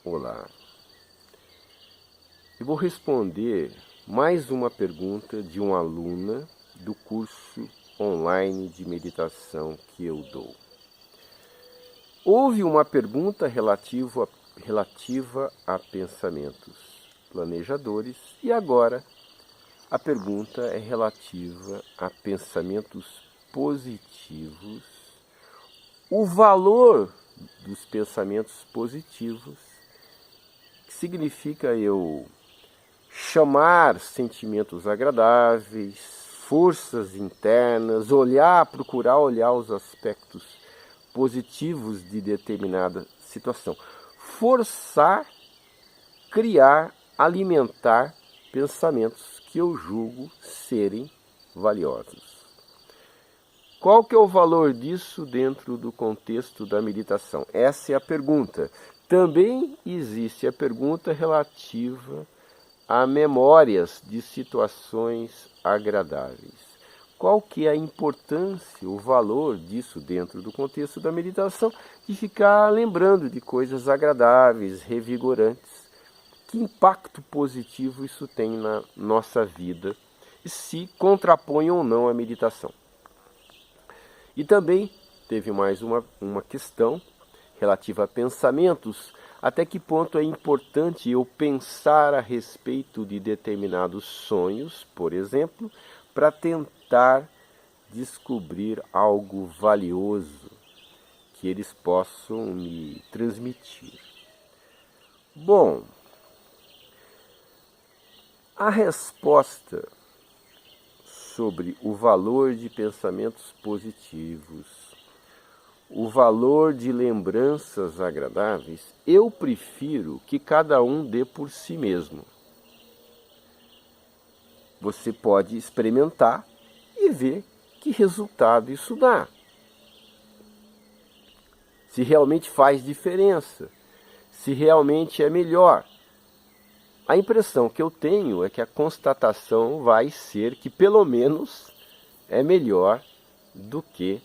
Olá. Eu vou responder mais uma pergunta de uma aluna do curso online de meditação que eu dou. Houve uma pergunta relativa a pensamentos planejadores e agora a pergunta é relativa a pensamentos positivos. O valor dos pensamentos positivos, que significa eu chamar sentimentos agradáveis, forças internas, procurar olhar os aspectos positivos de determinada situação. Forçar, criar, alimentar pensamentos que eu julgo serem valiosos. Qual que é o valor disso dentro do contexto da meditação? Essa é a pergunta. Também existe a pergunta relativa a memórias de situações agradáveis. Qual que é a importância, o valor disso dentro do contexto da meditação, de ficar lembrando de coisas agradáveis, revigorantes? Que impacto positivo isso tem na nossa vida e se contrapõe ou não à meditação? E também teve mais uma questão relativa a pensamentos. Até que ponto é importante eu pensar a respeito de determinados sonhos, por exemplo, para tentar descobrir algo valioso que eles possam me transmitir? Bom, a resposta sobre o valor de pensamentos positivos, o valor de lembranças agradáveis, eu prefiro que cada um dê por si mesmo. Você pode experimentar e ver que resultado isso dá. Se realmente faz diferença, se realmente é melhor. A impressão que eu tenho é que a constatação vai ser que pelo menos é melhor do que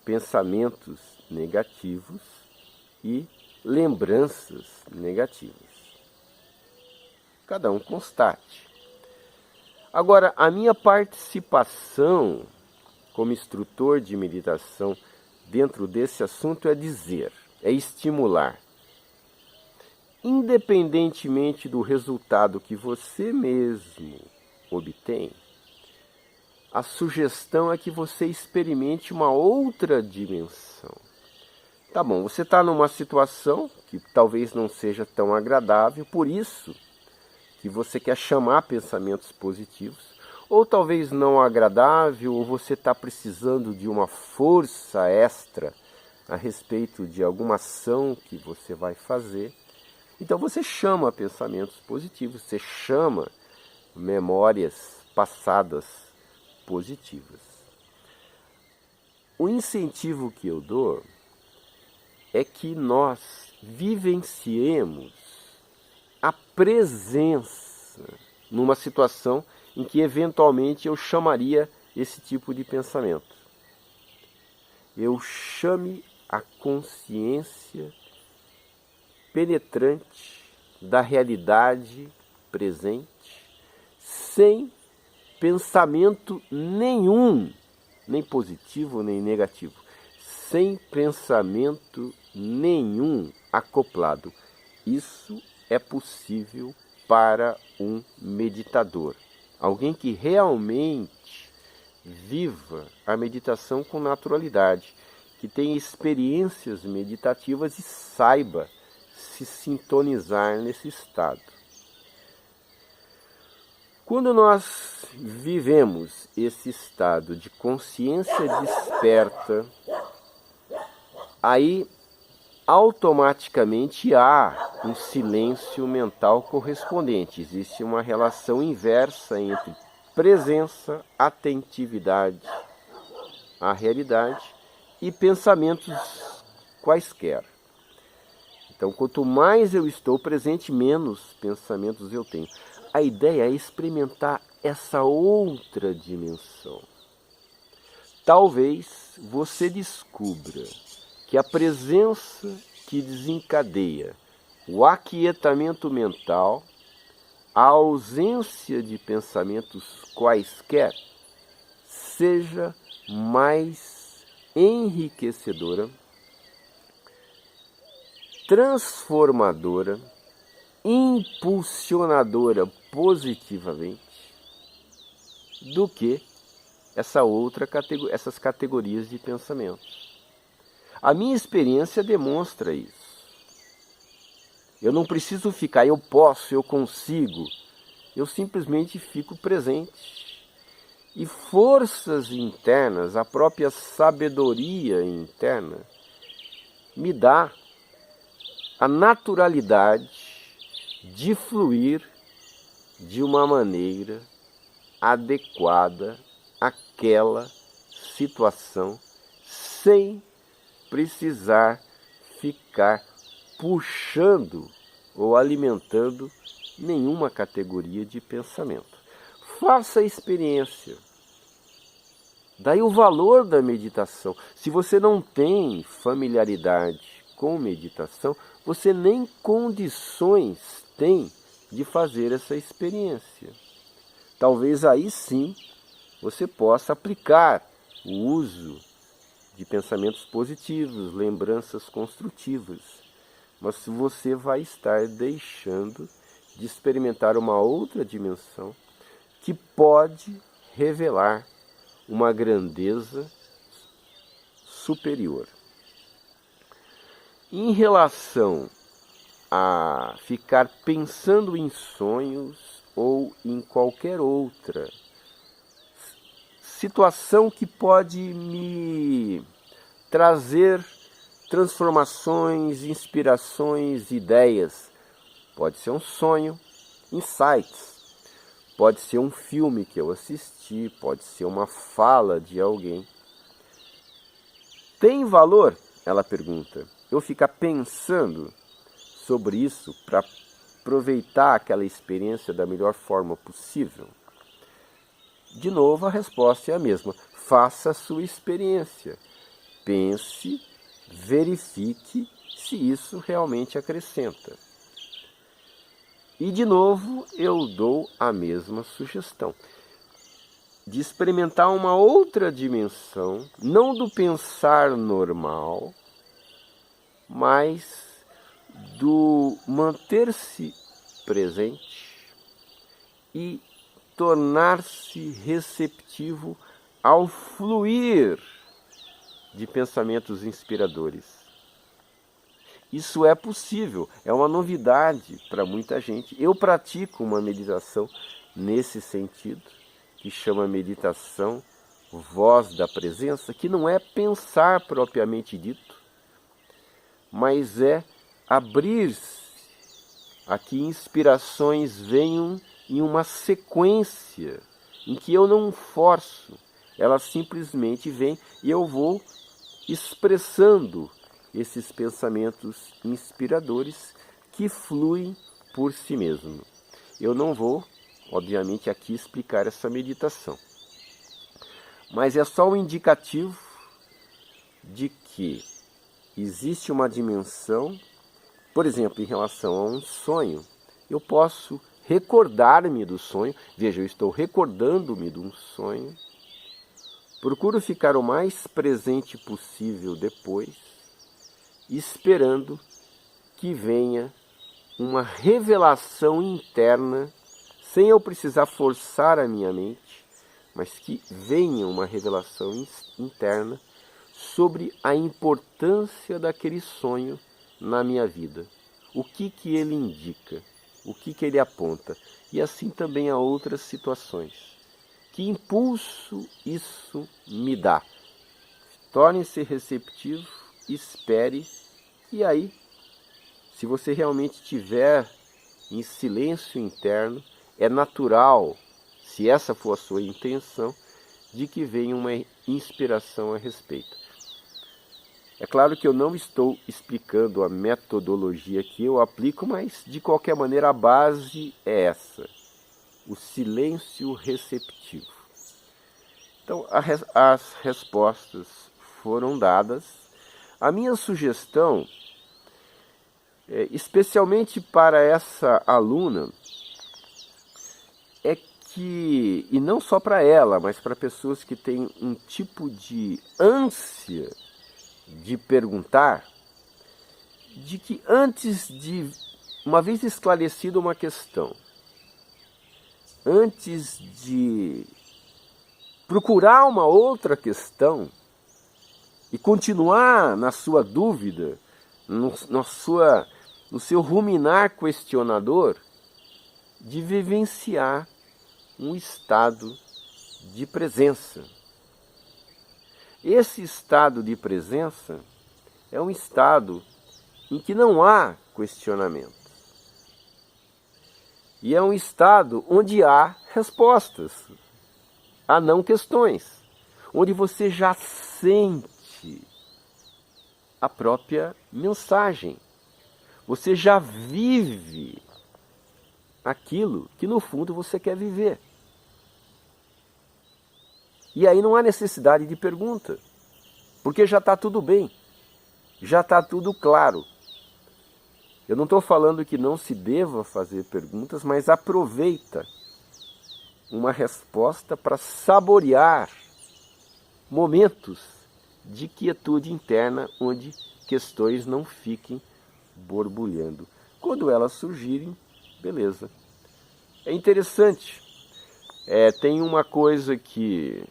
pensamentos negativos e lembranças negativas. Cada um constate. Agora, a minha participação como instrutor de meditação dentro desse assunto é estimular. Independentemente do resultado que você mesmo obtém, a sugestão é que você experimente uma outra dimensão. Tá bom, você está numa situação que talvez não seja tão agradável, por isso que você quer chamar pensamentos positivos, ou talvez não agradável, ou você está precisando de uma força extra a respeito de alguma ação que você vai fazer. Então você chama pensamentos positivos, você chama memórias passadas positivas. O incentivo que eu dou é que nós vivenciemos a presença numa situação em que eventualmente eu chamaria esse tipo de pensamento. Eu chame a consciência penetrante da realidade presente, sem pensamento nenhum, nem positivo nem negativo, sem pensamento nenhum acoplado. Isso é possível para um meditador, alguém que realmente viva a meditação com naturalidade, que tenha experiências meditativas e saiba se sintonizar nesse estado. Quando nós vivemos esse estado de consciência desperta, aí automaticamente há um silêncio mental correspondente. Existe uma relação inversa entre presença, atentividade à realidade e pensamentos quaisquer. Então, quanto mais eu estou presente, menos pensamentos eu tenho. A ideia é experimentar essa outra dimensão. Talvez você descubra que a presença que desencadeia o aquietamento mental, a ausência de pensamentos quaisquer, seja mais enriquecedora, transformadora, impulsionadora positivamente do que essas categorias de pensamentos. A minha experiência demonstra isso. Eu não preciso ficar, eu posso, eu consigo. Eu simplesmente fico presente. E forças internas, a própria sabedoria interna, me dá a naturalidade de fluir de uma maneira adequada àquela situação, sem precisar ficar puxando ou alimentando nenhuma categoria de pensamento. Faça a experiência. Daí o valor da meditação. Se você não tem familiaridade com meditação, você nem condições tem de fazer essa experiência. Talvez aí sim você possa aplicar o uso de pensamentos positivos, lembranças construtivas. Mas você vai estar deixando de experimentar uma outra dimensão que pode revelar uma grandeza superior. Em relação a ficar pensando em sonhos ou em qualquer outra situação que pode me trazer transformações, inspirações, ideias. Pode ser um sonho, insights. Pode ser um filme que eu assisti, pode ser uma fala de alguém. Tem valor? Ela pergunta. Eu ficar pensando sobre isso para aproveitar aquela experiência da melhor forma possível? De novo, a resposta é a mesma. Faça a sua experiência. Pense, verifique se isso realmente acrescenta. E de novo eu dou a mesma sugestão, de experimentar uma outra dimensão, não do pensar normal, mas do manter-se presente e tornar-se receptivo ao fluir de pensamentos inspiradores. Isso é possível, é uma novidade para muita gente. Eu pratico uma meditação nesse sentido, que chama meditação voz da presença, que não é pensar propriamente dito, mas é abrir-se a que inspirações venham em uma sequência, em que eu não forço, elas simplesmente vêm e eu vou expressando esses pensamentos inspiradores que fluem por si mesmo. Eu não vou, obviamente, aqui explicar essa meditação, mas é só um indicativo de que existe uma dimensão, por exemplo, em relação a um sonho, eu posso recordar-me do sonho, veja, eu estou recordando-me de um sonho, procuro ficar o mais presente possível depois, esperando que venha uma revelação interna, sem eu precisar forçar a minha mente, mas que venha uma revelação interna sobre a importância daquele sonho na minha vida. O que ele indica, o que ele aponta, e assim também a outras situações. Que impulso isso me dá? Torne-se receptivo, espere, e aí, se você realmente estiver em silêncio interno, é natural, se essa for a sua intenção, de que venha uma inspiração a respeito. É claro que eu não estou explicando a metodologia que eu aplico, mas de qualquer maneira a base é essa, o silêncio receptivo. Então as respostas foram dadas. A minha sugestão especialmente para essa aluna, é que, e não só para ela, mas para pessoas que têm um tipo de ânsia de perguntar, de que antes de, uma vez esclarecida uma questão, antes de procurar uma outra questão e continuar na sua dúvida, no seu ruminar questionador, de vivenciar um estado de presença. Esse estado de presença é um estado em que não há questionamento. E é um estado onde há respostas, há não questões, onde você já sente a própria mensagem. Você já vive aquilo que no fundo você quer viver. E aí não há necessidade de pergunta, porque já está tudo bem, já está tudo claro. Eu não estou falando que não se deva fazer perguntas, mas aproveita uma resposta para saborear momentos de quietude interna, onde questões não fiquem borbulhando. Quando elas surgirem, beleza. É interessante, tem uma coisa que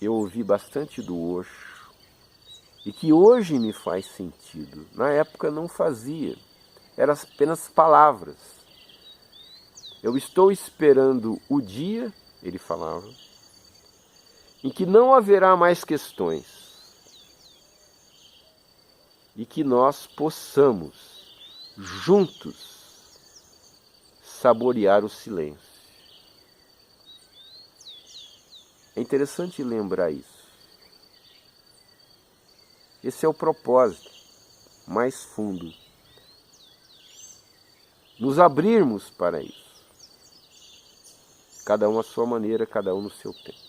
eu ouvi bastante do Osho, e que hoje me faz sentido. Na época não fazia, eram apenas palavras. Eu estou esperando o dia, ele falava, em que não haverá mais questões e que nós possamos, juntos, saborear o silêncio. É interessante lembrar isso. Esse é o propósito mais fundo. Nos abrirmos para isso. Cada um à sua maneira, cada um no seu tempo.